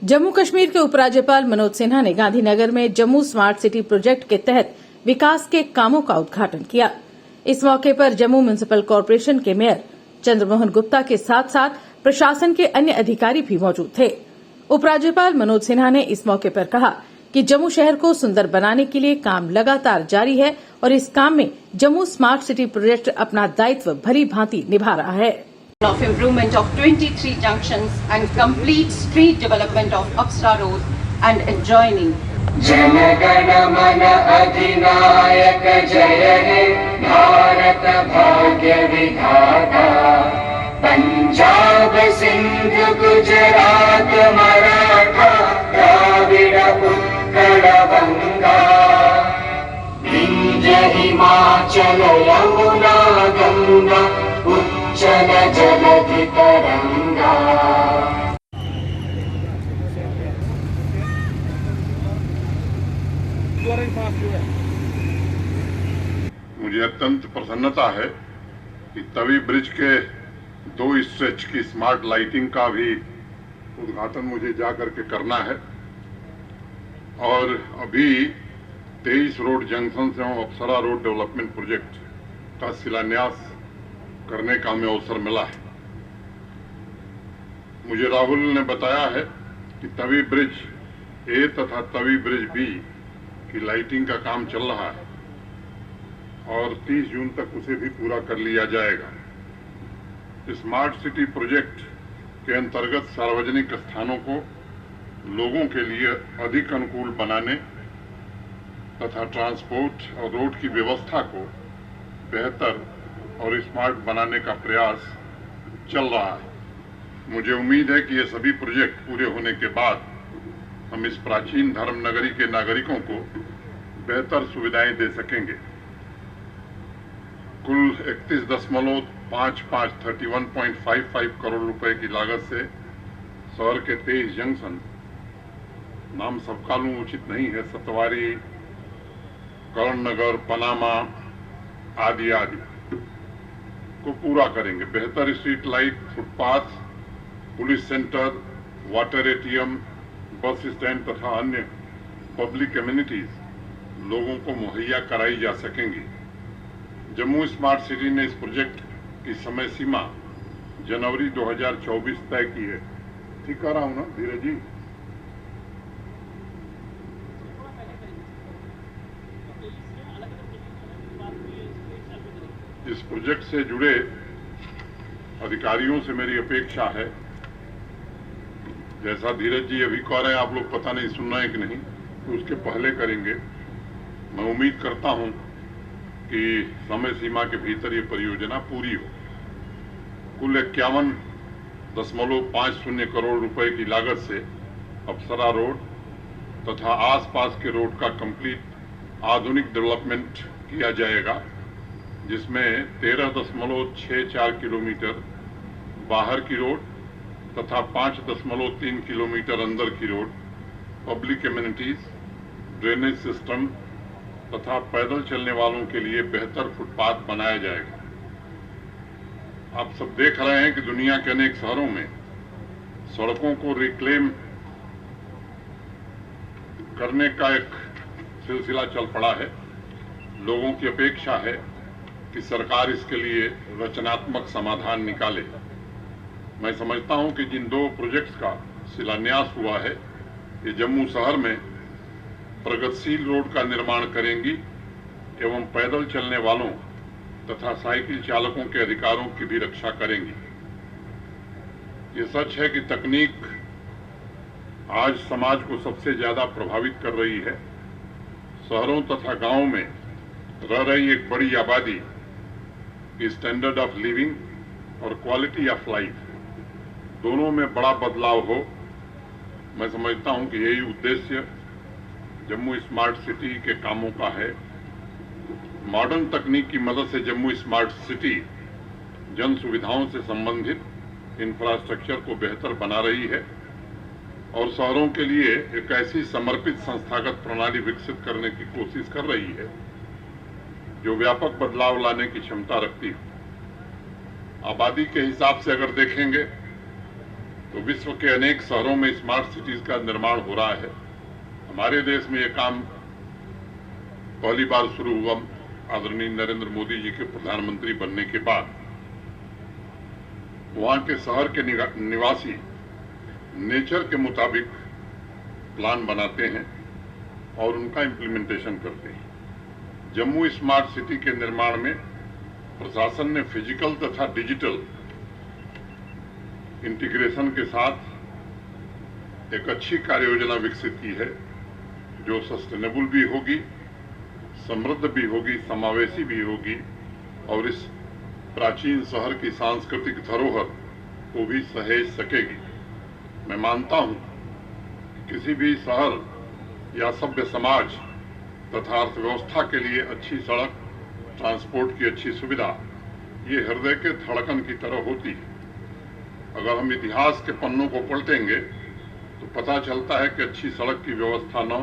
जम्मू कश्मीर के उपराज्यपाल मनोज सिन्हा ने गांधीनगर में जम्मू स्मार्ट सिटी प्रोजेक्ट के तहत विकास के कामों का उद्घाटन किया। इस मौके पर जम्मू म्युनिसिपल कॉरपोरेशन के मेयर चंद्रमोहन गुप्ता के साथ साथ प्रशासन के अन्य अधिकारी भी मौजूद थे। उपराज्यपाल मनोज सिन्हा ने इस मौके पर कहा कि जम्मू शहर को सुंदर बनाने के लिए काम लगातार जारी है और इस काम में जम्मू स्मार्ट सिटी प्रोजेक्ट अपना दायित्व भली भांति निभा रहा है। Of improvement of 23 junctions and complete street development of Apsara Road and adjoining. Jana Gana मन अधिनायक जय हे भारत भाग्य विधाता। पंजाब सिंध गुजरात मराठा द्राविड़ उत्कल बंगा। विंध्य हिमाचल यमुना गंगा उच्चल जलधि तरंगा। मुझे अत्यंत प्रसन्नता है कि तवी ब्रिज के 2 स्ट्रेच की स्मार्ट लाइटिंग का भी उद्घाटन मुझे जाकर के करना है और अभी 23 रोड जंक्शन से अप्सरा रोड डेवलपमेंट प्रोजेक्ट का शिलान्यास करने का हमें अवसर मिला है। मुझे राहुल ने बताया है कि तवी ब्रिज ए तथा तवी ब्रिज बी की लाइटिंग का काम चल रहा है और 30 जून तक उसे भी पूरा कर लिया जाएगा। स्मार्ट सिटी प्रोजेक्ट के अंतर्गत सार्वजनिक स्थानों को लोगों के लिए अधिक अनुकूल बनाने तथा ट्रांसपोर्ट और रोड की व्यवस्था को बेहतर और स्मार्ट बनाने का प्रयास चल रहा है। मुझे उम्मीद है कि ये सभी प्रोजेक्ट पूरे होने के बाद हम इस प्राचीन धर्म नगरी के नागरिकों को बेहतर सुविधाएं दे सकेंगे। कुल 31.55 करोड़ रुपए की लागत से शहर के 23 जंक्शन, नाम सबका लूं उचित नहीं है, सतवारी, करण नगर, पनामा आदि आदि को पूरा करेंगे। बेहतर street light, footpath, police centre, water ATM, bus stand तथा अन्य पब्लिक एमिनिटीज लोगों को मुहैया कराई जा सकेंगी। जम्मू स्मार्ट सिटी ने इस प्रोजेक्ट की समय सीमा जनवरी 2024 तय की है। ठीक कह रहा हूं ना धीरज जी? इस प्रोजेक्ट से जुड़े अधिकारियों से मेरी अपेक्षा है, जैसा धीरज जी अभी कह रहे हैं, आप लोग पता नहीं सुन रहे हैं कि नहीं, तो उसके पहले करेंगे। मैं उम्मीद करता हूं कि समय सीमा के भीतर ये परियोजना पूरी हो। कुल 51.50 करोड़ रुपए की लागत से अप्सरा रोड तथा आसपास के रोड का कंप्लीट आधुनिक डेवलपमेंट किया जाएगा, जिसमें 13.64 किलोमीटर बाहर की रोड तथा 5.3 किलोमीटर अंदर की road, public amenities, drainage system तथा पैदल चलने वालों के लिए बेहतर फुटपाथ बनाया जाएगा। आप सब देख रहे हैं कि दुनिया के अनेक शहरों में सड़कों को रिक्लेम करने का एक सिलसिला चल पड़ा है। लोगों की अपेक्षा है कि सरकार इसके लिए रचनात्मक समाधान निकाले। मैं समझता हूं कि जिन 2 प्रोजेक्ट्स का शिलान्यास हुआ है, ये जम्मू शहर में प्रगतिशील रोड का निर्माण करेंगी एवं पैदल चलने वालों तथा साइकिल चालकों के अधिकारों की भी रक्षा करेंगी। ये सच है कि तकनीक आज समाज को सबसे ज्यादा प्रभावित कर रही है। शहरों तथा गांवों में रह रही एक बड़ी आबादी की स्टैंडर्ड ऑफ लिविंग और क्वालिटी ऑफ लाइफ दोनों में बड़ा बदलाव हो। मैं समझता हूं कि यही उद्देश्य जम्मू स्मार्ट सिटी के कामों का है। मॉडर्न तकनीक की मदद से जम्मू स्मार्ट सिटी जन सुविधाओं से संबंधित इंफ्रास्ट्रक्चर को बेहतर बना रही है और शहरों के लिए एक ऐसी समर्पित संस्थागत प्रणाली विकसित करने की कोशिश कर रही है जो व्यापक बदलाव लाने की क्षमता रखती है। आबादी के हिसाब से अगर देखेंगे तो विश्व के अनेक शहरों में स्मार्ट सिटीज का निर्माण हो रहा है। हमारे देश में यह काम पहली बार शुरू हुआ आदरणीय नरेंद्र मोदी जी के प्रधानमंत्री बनने के बाद। वहां के शहर के निवासी नेचर के मुताबिक प्लान बनाते हैं और उनका इम्प्लीमेंटेशन करते हैं। जम्मू स्मार्ट सिटी के निर्माण में प्रशासन ने फिजिकल तथा डिजिटल इंटीग्रेशन के साथ एक अच्छी कार्य योजना विकसित की है, जो सस्टेनेबल भी होगी, समृद्ध भी होगी, समावेशी भी होगी और इस प्राचीन शहर की सांस्कृतिक धरोहर को भी सहेज सकेगी। मैं मानता हूं किसी भी शहर या सभ्य समाज तथा अर्थव्यवस्था के लिए अच्छी सड़क, ट्रांसपोर्ट की अच्छी सुविधा ये हृदय के धड़कन की तरह होती है। अगर हम इतिहास के पन्नों को पलटेंगे तो पता चलता है कि अच्छी सड़क की व्यवस्था न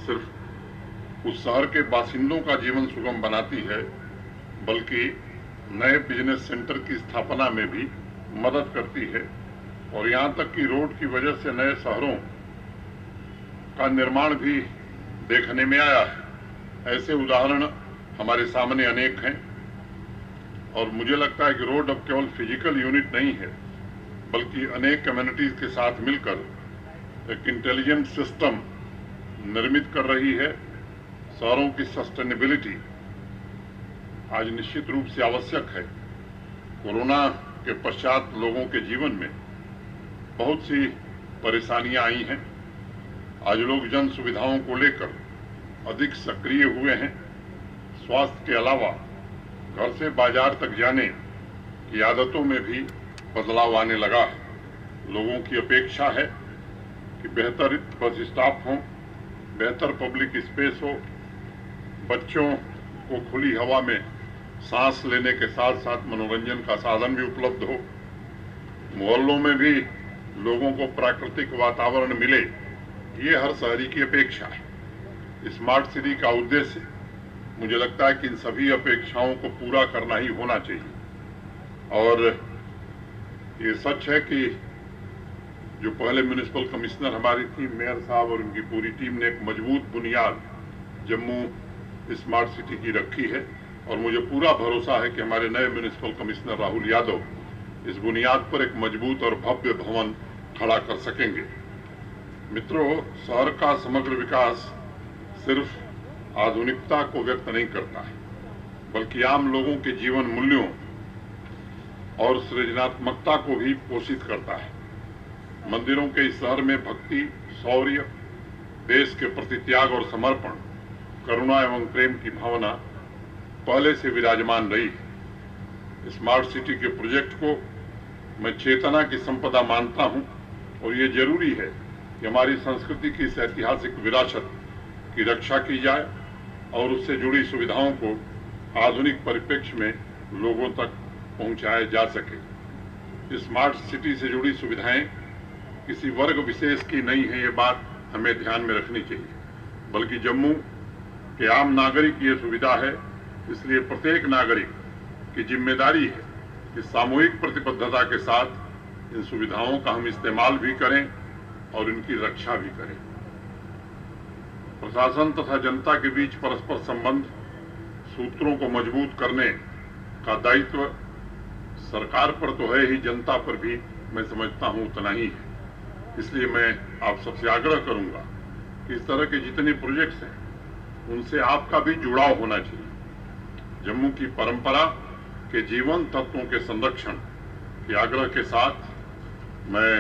सिर्फ उस शहर के बासिंदों का जीवन सुगम बनाती है, बल्कि नए बिजनेस सेंटर की स्थापना में भी मदद करती है और यहाँ तक कि रोड की वजह से नए शहरों का निर्माण भी देखने में आया है। ऐसे उदाहरण हमारे सामने अनेक हैं और मुझे लगता है कि रोड अब केवल फिजिकल यूनिट नहीं है, बल्कि अनेक कम्युनिटीज के साथ मिलकर एक इंटेलिजेंट सिस्टम निर्मित कर रही है। शहरों की सस्टेनेबिलिटी आज निश्चित रूप से आवश्यक है। कोरोना के पश्चात लोगों के जीवन में बहुत सी परेशानियां आई हैं। आज लोग जन सुविधाओं को लेकर अधिक सक्रिय हुए हैं। स्वास्थ्य के अलावा घर से बाजार तक जाने की आदतों में भी बदलाव आने लगा है। लोगों की अपेक्षा है कि बेहतर बस स्टॉप हो, बेहतर पब्लिक स्पेस हो, बच्चों को खुली हवा में सांस लेने के साथ साथ मनोरंजन का साधन भी उपलब्ध हो, मोहल्लों में भी लोगों को प्राकृतिक वातावरण मिले, ये हर शहरी की अपेक्षा है। स्मार्ट सिटी का उद्देश्य मुझे लगता है कि इन सभी अपेक्षाओं को पूरा करना ही होना चाहिए। और ये सच है कि जो पहले म्युनिसिपल कमिश्नर हमारी थी, मेयर साहब और उनकी पूरी टीम ने एक मजबूत बुनियाद जम्मू स्मार्ट सिटी की रखी है और मुझे पूरा भरोसा है कि हमारे नए म्युनिसिपल कमिश्नर राहुल यादव इस बुनियाद पर एक मजबूत और भव्य भवन खड़ा कर सकेंगे। मित्रों, शहर का समग्र विकास सिर्फ आधुनिकता को व्यक्त नहीं करता है, बल्कि आम लोगों के जीवन मूल्यों और सृजनात्मकता को भी पोषित करता है। मंदिरों के इस शहर में भक्ति, शौर्य, देश के प्रति त्याग और समर्पण, करुणा एवं प्रेम की भावना पहले से विराजमान रही है। स्मार्ट सिटी के प्रोजेक्ट को मैं चेतना की संपदा मानता हूं और ये जरूरी है कि हमारी संस्कृति की इस ऐतिहासिक विरासत की रक्षा की जाए और उससे जुड़ी सुविधाओं को आधुनिक परिप्रेक्ष्य में लोगों तक पहुंचाया जा सके। स्मार्ट सिटी से जुड़ी सुविधाएं किसी वर्ग विशेष की नहीं है, ये बात हमें ध्यान में रखनी चाहिए, बल्कि जम्मू के आम नागरिक की ये सुविधा है। इसलिए प्रत्येक नागरिक की जिम्मेदारी है कि सामूहिक प्रतिबद्धता के साथ इन सुविधाओं का हम इस्तेमाल भी करें और इनकी रक्षा भी करें। प्रशासन तथा जनता के बीच परस्पर संबंध सूत्रों को मजबूत करने का दायित्व सरकार पर तो है ही, जनता पर भी मैं समझता हूं उतना ही है। इसलिए मैं आप सबसे आग्रह करूंगा कि इस तरह के जितने प्रोजेक्ट्स हैं उनसे आपका भी जुड़ाव होना चाहिए। जम्मू की परंपरा के जीवन तत्वों के संरक्षण के आग्रह के साथ मैं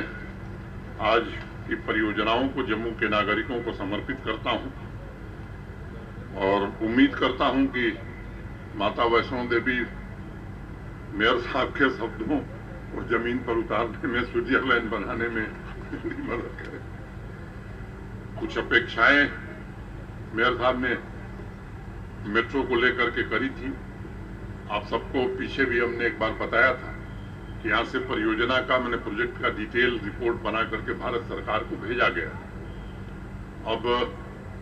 आज की परियोजनाओं को जम्मू के नागरिकों को समर्पित करता हूं और उम्मीद करता हूं कि माता वैष्णो देवी मेयर साहब के शब्दों को जमीन पर उतारने में, स्विट्जरलैंड बनाने में मदद करे। कुछ अपेक्षाएं मेयर साहब ने मेट्रो को लेकर के करी थी। आप सबको पीछे भी हमने एक बार बताया था कि यहाँ से परियोजना का, मैंने प्रोजेक्ट का डिटेल रिपोर्ट बना करके भारत सरकार को भेजा गया। अब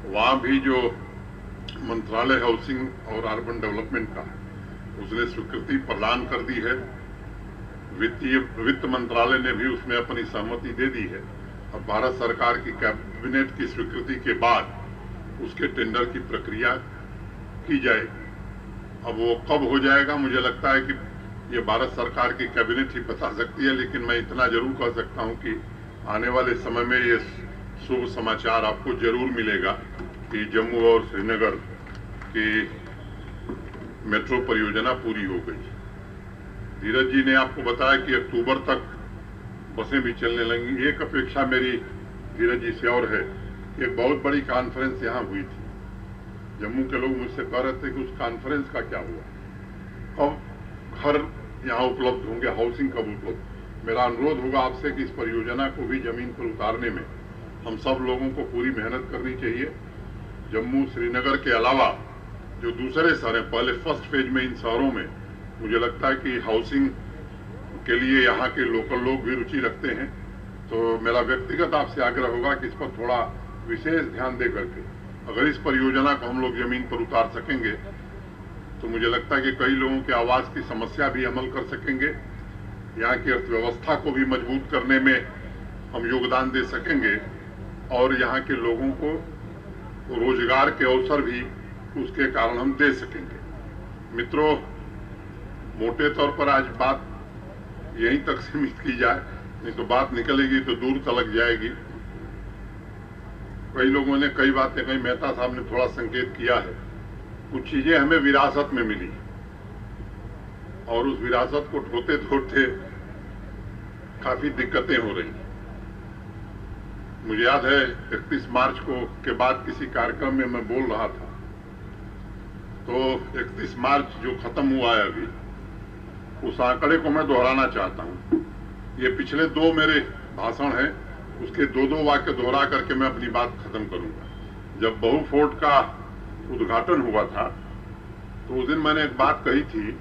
वहाँ भी जो मंत्रालय हाउसिंग और अर्बन डेवलपमेंट का उसने स्वीकृति प्रदान कर दी है। वित्त मंत्रालय ने भी उसमें अपनी सहमति दे दी है। अब भारत सरकार की कैबिनेट की स्वीकृति के बाद उसके टेंडर की प्रक्रिया की जाएगी। अब वो कब हो जाएगा, मुझे लगता है कि ये भारत सरकार की कैबिनेट ही बता सकती है, लेकिन मैं इतना जरूर कह सकता हूं कि आने वाले समय में ये शुभ समाचार आपको जरूर मिलेगा कि जम्मू और श्रीनगर की मेट्रो परियोजना पूरी हो गई। धीरज जी ने आपको बताया कि अक्टूबर तक बसें भी चलने लगेंगी। एक अपेक्षा मेरी धीरज जी से और है, एक बहुत बड़ी कॉन्फ्रेंस यहाँ हुई थी। जम्मू के लोग मुझसे कह रहे थे कि उस कॉन्फ्रेंस का क्या हुआ, कब घर यहाँ उपलब्ध होंगे, हाउसिंग कब उपलब्ध। मेरा अनुरोध होगा आपसे कि इस परियोजना को भी जमीन पर उतारने में हम सब लोगों को पूरी मेहनत करनी चाहिए। जम्मू श्रीनगर के अलावा जो दूसरे शहर हैं, पहले फर्स्ट फेज में इन शहरों में मुझे लगता है कि हाउसिंग के लिए यहाँ के लोकल लोग भी रुचि रखते हैं। तो मेरा व्यक्तिगत आपसे आग्रह होगा कि इस पर थोड़ा विशेष ध्यान दे करके अगर इस परियोजना को हम लोग जमीन पर उतार सकेंगे तो मुझे लगता है कि कई लोगों के आवास की समस्या भी अमल कर सकेंगे, यहाँ की अर्थव्यवस्था को भी मजबूत करने में हम योगदान दे सकेंगे और यहाँ के लोगों को रोजगार के अवसर भी उसके कारण हम दे सकेंगे। मित्रों, मोटे तौर पर आज बात यहीं तक सीमित की जाए, नहीं तो बात निकलेगी तो दूर तलक जाएगी। कई लोगों ने कई बातें कही, मेहता साहब ने थोड़ा संकेत किया है। कुछ चीजें हमें विरासत में मिली और उस विरासत को ढोते ढोते काफी दिक्कतें हो रही। मुझे याद है 31 मार्च को के बाद किसी कार्यक्रम में मैं बोल रहा था, तो 31 मार्च जो खत्म हुआ है अभी, उस आंकड़े को मैं दोहराना चाहता हूं। ये पिछले दो मेरे भाषण हैं, उसके दो वाक्य दोहरा करके मैं अपनी बात खत्म करूंगा। जब बहु फोर्ट का उद्घाटन हुआ था तो उस दिन मैंने एक बात कही थी,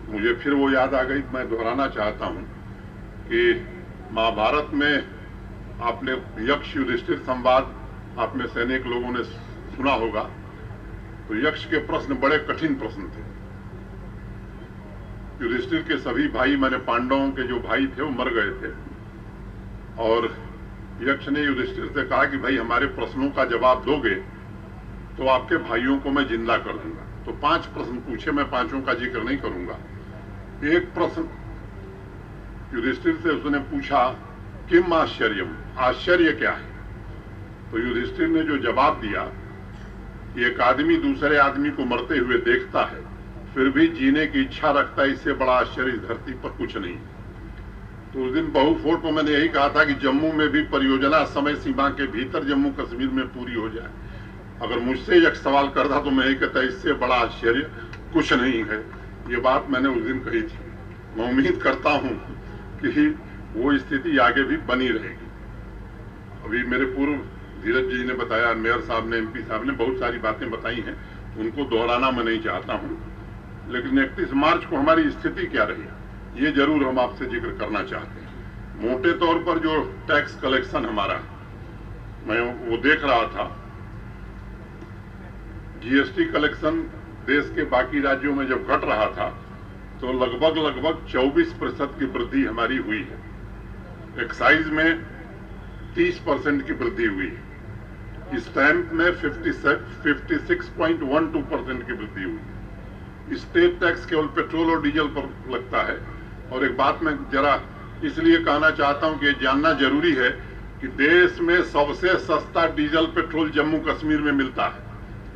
मुझे फिर वो याद आ गई, मैं दोहराना चाहता हूं कि महाभारत में आपने यक्ष युधिष्ठिर संवाद आप में से अनेक लोगों ने सुना होगा। तो यक्ष के प्रश्न बड़े कठिन प्रश्न थे। युधिष्ठिर के सभी भाई, माने पांडवों के जो भाई थे वो मर गए थे और यक्ष ने युधिष्ठिर से कहा कि भाई हमारे प्रश्नों का जवाब दोगे तो आपके भाइयों को मैं जिंदा कर दूंगा। तो 5 प्रश्न पूछे, मैं पांचों का जिक्र नहीं करूंगा। एक प्रश्न युधिष्ठिर से उसने पूछा, किम आश्चर्यम, आश्चर्य क्या है। तो युधिष्ठिर ने जो जवाब दिया, एक आदमी दूसरे आदमी को मरते हुए देखता है फिर भी जीने की इच्छा रखता है, इससे बड़ा आश्चर्य इस धरती पर कुछ नहीं। तो उस दिन बहु फोर्ट में मैंने यही कहा था कि जम्मू में भी परियोजना समय सीमा के भीतर जम्मू कश्मीर में पूरी हो जाए। अगर मुझसे एक सवाल करता तो मैं यही कहता, इससे बड़ा आश्चर्य कुछ नहीं है। ये बात मैंने उस दिन कही थी। मैं उम्मीद करता हूं कि वो स्थिति आगे भी बनी रहेगी। अभी मेरे पूर्व धीरज जी ने बताया, मेयर साहब ने, MP साहब ने बहुत सारी बातें बताई हैं, उनको दोहराना मैं नहीं चाहता हूं। लेकिन 31 मार्च को हमारी स्थिति क्या रही, ये जरूर हम आपसे जिक्र करना चाहते हैं। मोटे तौर पर जो टैक्स कलेक्शन हमारा, मैं वो देख रहा था, GST कलेक्शन देश के बाकी राज्यों में जब घट रहा था तो लगभग 24% की वृद्धि हमारी हुई है। एक्साइज में 30% की वृद्धि हुई है। स्टैंप में 56.12% की वृद्धि हुई। स्टेट टैक्स केवल पेट्रोल और डीजल पर लगता है। और एक बात मैं जरा इसलिए कहना चाहता हूं कि ये जानना जरूरी है कि देश में सबसे सस्ता डीजल पेट्रोल जम्मू कश्मीर में मिलता है।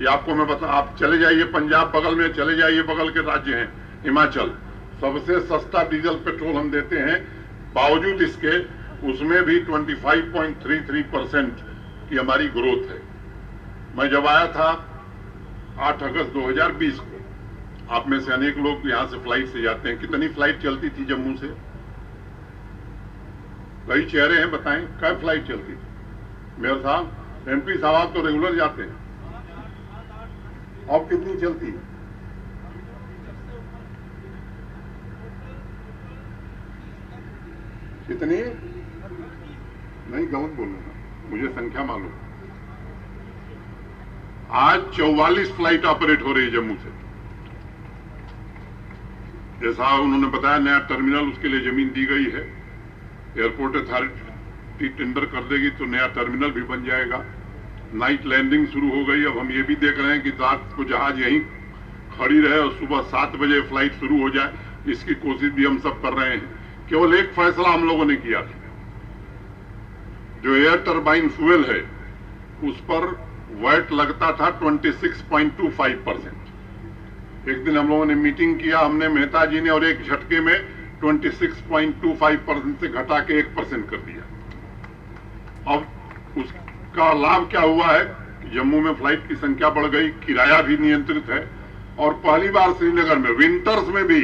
ये आपको मैं बता, आप चले जाइए पंजाब बगल में, चले जाइए बगल के राज्य हैं हिमाचल, सबसे सस्ता डीजल पेट्रोल हम देते हैं। बावजूद इसके उसमें भी 25.33% की हमारी ग्रोथ है। मैं जब आया था 8 अगस्त 2020 को, आप में से अनेक लोग यहां से फ्लाइट से जाते हैं, कितनी फ्लाइट चलती थी जम्मू से? कई चेहरे हैं, बताएं क्या फ्लाइट चलती थी? मेयर साहब, MP साहब, आप तो रेगुलर जाते हैं, अब कितनी चलती है? कितनी? नहीं, गलत बोल रहा, मुझे संख्या मालूम। आज 44 फ्लाइट ऑपरेट हो रही है जम्मू से। जैसा उन्होंने बताया, नया टर्मिनल, उसके लिए जमीन दी गई है। एयरपोर्ट अथॉरिटी टेंडर कर देगी तो नया टर्मिनल भी बन जाएगा। नाइट लैंडिंग शुरू हो गई। अब हम ये भी देख रहे हैं कि रात को जहाज यहीं खड़ी रहे और सुबह 7 बजे फ्लाइट शुरू हो जाए, इसकी कोशिश भी हम सब कर रहे हैं। केवल एक फैसला हम लोगों ने किया था, जो एयर टरबाइन फ्यूल है उस पर वैट लगता था 26.25%। एक दिन हम लोगों ने मीटिंग किया, हमने मेहता जी ने, और एक झटके में 26.25% से घटा के 1% कर दिया। अब उसका लाभ क्या हुआ है, जम्मू में फ्लाइट की संख्या बढ़ गई, किराया भी नियंत्रित है, और पहली बार श्रीनगर में विंटर्स में भी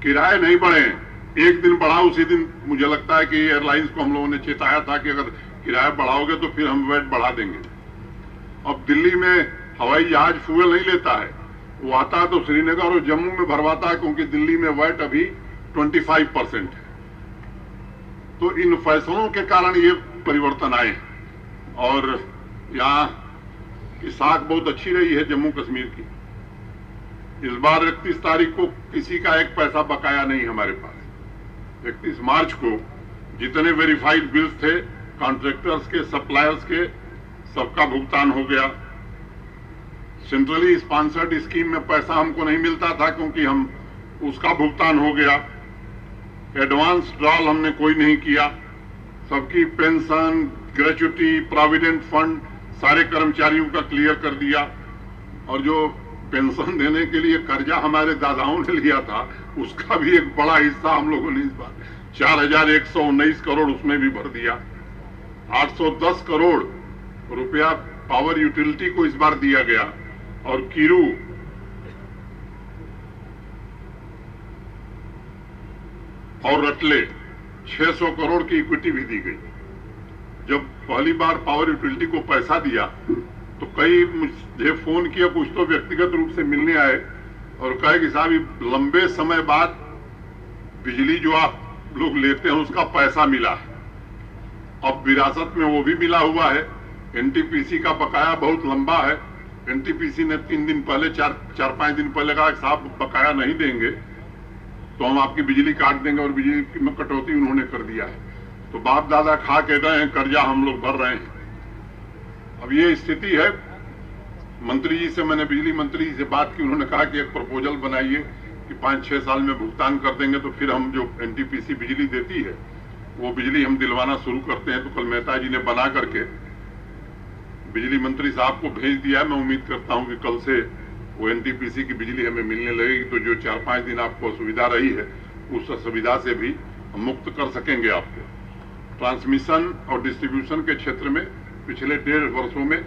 किराए नहीं बढ़े। एक दिन बढ़ा, उसी दिन मुझे लगता है कि एयरलाइंस को हम लोगों ने चेताया था कि अगर किराया बढ़ाओगे तो फिर हम वेट बढ़ा देंगे। अब दिल्ली में हवाई जहाज फ्यूल नहीं लेता है, वो आता है तो श्रीनगर और जम्मू में भरवाता है, क्योंकि दिल्ली में वेट अभी 25% है। तो इन फैसलों के कारण ये परिवर्तन आए हैं, और यहाँ की साख बहुत अच्छी रही है जम्मू कश्मीर की। इस बार 31 तारीख को किसी का एक पैसा बकाया नहीं हमारे पास। 31 मार्च को जितने वेरीफाइड बिल्स थे कॉन्ट्रैक्टर्स के, सप्लायर्स के, सबका भुगतान हो गया। सेंट्रली स्पॉन्सर्ड स्कीम में पैसा हमको नहीं मिलता था, क्योंकि हम उसका भुगतान हो गया। एडवांस ड्रॉल हमने कोई नहीं किया। सबकी पेंशन, ग्रेच्युटी, प्रोविडेंट फंड सारे कर्मचारियों का क्लियर कर दिया। और जो पेंशन देने के लिए कर्जा हमारे दादाओं ने लिया था, उसका भी एक बड़ा हिस्सा हम लोगों ने इस बार 4119 करोड़ उसमें भी भर दिया। 810 करोड़ रुपया पावर यूटिलिटी को इस बार दिया गया, और कीरू और रटले 600 करोड़ की इक्विटी भी दी गई। जब पहली बार पावर यूटिलिटी को पैसा दिया तो कई मुझे फोन किया, कुछ तो व्यक्तिगत रूप से मिलने आए और कहे कि साहब लंबे समय बाद बिजली जो आप लोग लेते हैं उसका पैसा मिला है। अब विरासत में वो भी मिला हुआ है। एनटीपीसी का बकाया बहुत लंबा है। एनटीपीसी ने 3 दिन पहले, 4-5 दिन पहले कहा साहब बकाया नहीं देंगे तो हम आपकी बिजली काट देंगे, और बिजली में कटौती उन्होंने कर दिया है। तो बाप दादा खा के गए हैं, कर्जा हम लोग भर रहे हैं। अब ये स्थिति है। मंत्री जी से, मैंने बिजली मंत्री जी से बात की, उन्होंने कहा कि एक प्रपोजल बनाइए कि 5-6 साल में भुगतान कर देंगे, तो फिर हम जो एनटीपीसी बिजली देती है वो बिजली हम दिलवाना शुरू करते हैं। तो कल मेहता जी ने बना करके बिजली मंत्री साहब को भेज दिया है। मैं उम्मीद करता हूं कि कल से वो एनटीपीसी की बिजली हमें मिलने लगेगी, तो जो 4-5 दिन आपको असुविधा रही है उस असुविधा से भी हम मुक्त कर सकेंगे आपको। ट्रांसमिशन और डिस्ट्रीब्यूशन के क्षेत्र में पिछले 1.5 वर्षों में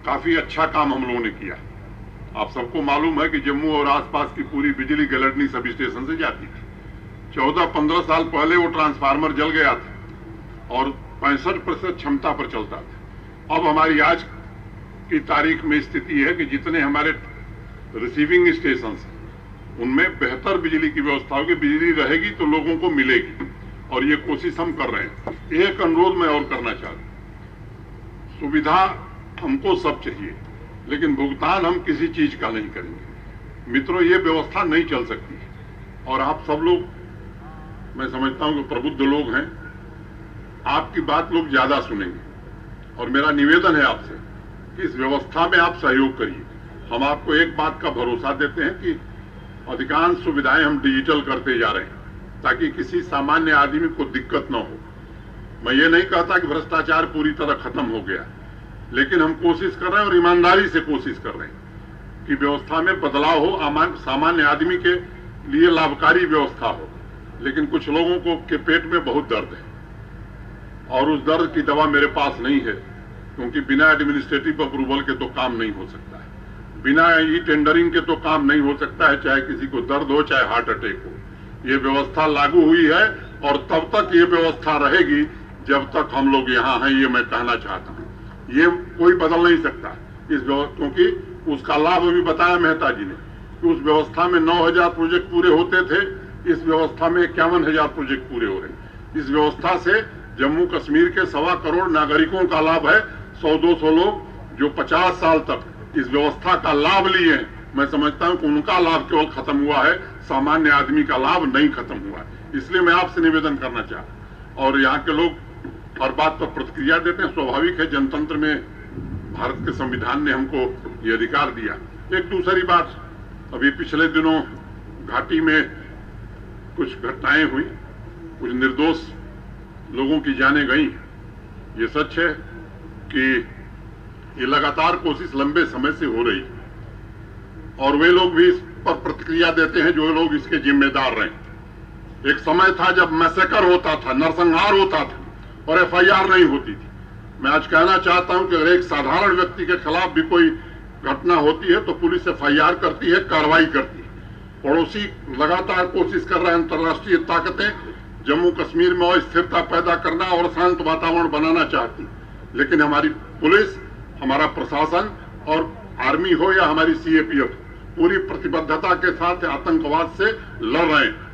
काफी अच्छा काम हम लोगों ने किया। आप सबको मालूम है कि जम्मू और आसपास की पूरी बिजली गलटनी सब स्टेशन से जाती थी। 14-15 साल पहले वो ट्रांसफार्मर जल गया था और 65% क्षमता पर चलता था। अब हमारी आज की तारीख में स्थिति है कि जितने हमारे रिसीविंग स्टेशन उनमें बेहतर बिजली की व्यवस्था होगी। बिजली रहेगी तो लोगों को मिलेगी, और ये कोशिश हम कर रहे हैं। एक अनुरोध मैं और करना चाहता हूं, सुविधा हमको सब चाहिए, लेकिन भुगतान हम किसी चीज का नहीं करेंगे। मित्रों, ये व्यवस्था नहीं चल सकती है, और आप सब लोग, मैं समझता हूं कि प्रबुद्ध लोग हैं, आपकी बात लोग ज्यादा सुनेंगे। और मेरा निवेदन है आपसे कि इस व्यवस्था में आप सहयोग करिए। हम आपको एक बात का भरोसा देते हैं कि अधिकांश सुविधाएं हम डिजिटल करते जा रहे हैं, ताकि किसी सामान्य आदमी को दिक्कत न हो। मैं ये नहीं कहता कि भ्रष्टाचार पूरी तरह खत्म हो गया, लेकिन हम कोशिश कर रहे हैं और ईमानदारी से कोशिश कर रहे हैं कि व्यवस्था में बदलाव हो, सामान्य आदमी के लिए लाभकारी व्यवस्था हो। लेकिन कुछ लोगों को के पेट में बहुत दर्द है, और उस दर्द की दवा मेरे पास नहीं है, क्योंकि बिना एडमिनिस्ट्रेटिव अप्रूवल के तो काम नहीं हो सकता है, बिना ई टेंडरिंग के तो काम नहीं हो सकता है, चाहे किसी को दर्द हो चाहे हार्ट अटैक हो। ये व्यवस्था लागू हुई है और तब तक ये व्यवस्था रहेगी जब तक हम लोग यहाँ हैं, ये मैं कहना चाहता हूँ। ये कोई बदल नहीं सकता इस व्यवस्था, क्योंकि उसका लाभ अभी बताया मेहता जी ने कि उस व्यवस्था में 9000 प्रोजेक्ट पूरे होते थे, इस व्यवस्था में 51,000 प्रोजेक्ट पूरे हो रहे। इस व्यवस्था से जम्मू कश्मीर के 1.25 करोड़ नागरिकों का लाभ है। 100-200 लोग जो 50 साल तक इस व्यवस्था का लाभ लिए हैं, मैं समझता हूं कि उनका लाभ केवल खत्म हुआ है, सामान्य आदमी का लाभ नहीं खत्म हुआ है। इसलिए मैं आपसे निवेदन करना चाहता, और यहाँ के लोग हर बात पर प्रतिक्रिया देते हैं, स्वाभाविक है, जनतंत्र में भारत के संविधान ने हमको ये अधिकार दिया। एक दूसरी बात, अभी पिछले दिनों घाटी में कुछ घटनाएं हुई, कुछ निर्दोष लोगों की जानें गई। ये सच है कि ये लगातार कोशिश लंबे समय से हो रही है, और वे लोग भी इस पर प्रतिक्रिया देते हैं जो लोग इसके जिम्मेदार रहे। एक समय था जब मैसेकर होता था, नरसंहार होता था और एफआईआर नहीं होती थी। मैं आज कहना चाहता हूं कि अगर एक साधारण व्यक्ति के खिलाफ भी कोई घटना होती है तो पुलिस एफआईआर करती है, कार्रवाई करती है। पड़ोसी लगातार कोशिश कर रहे हैं, अंतर्राष्ट्रीय ताकतें जम्मू कश्मीर में अस्थिरता पैदा करना और शांत वातावरण बनाना चाहती, लेकिन हमारी पुलिस, हमारा प्रशासन और आर्मी हो या हमारी सीएपीएफ पूरी प्रतिबद्धता के साथ आतंकवाद से लड़ रहे हैं।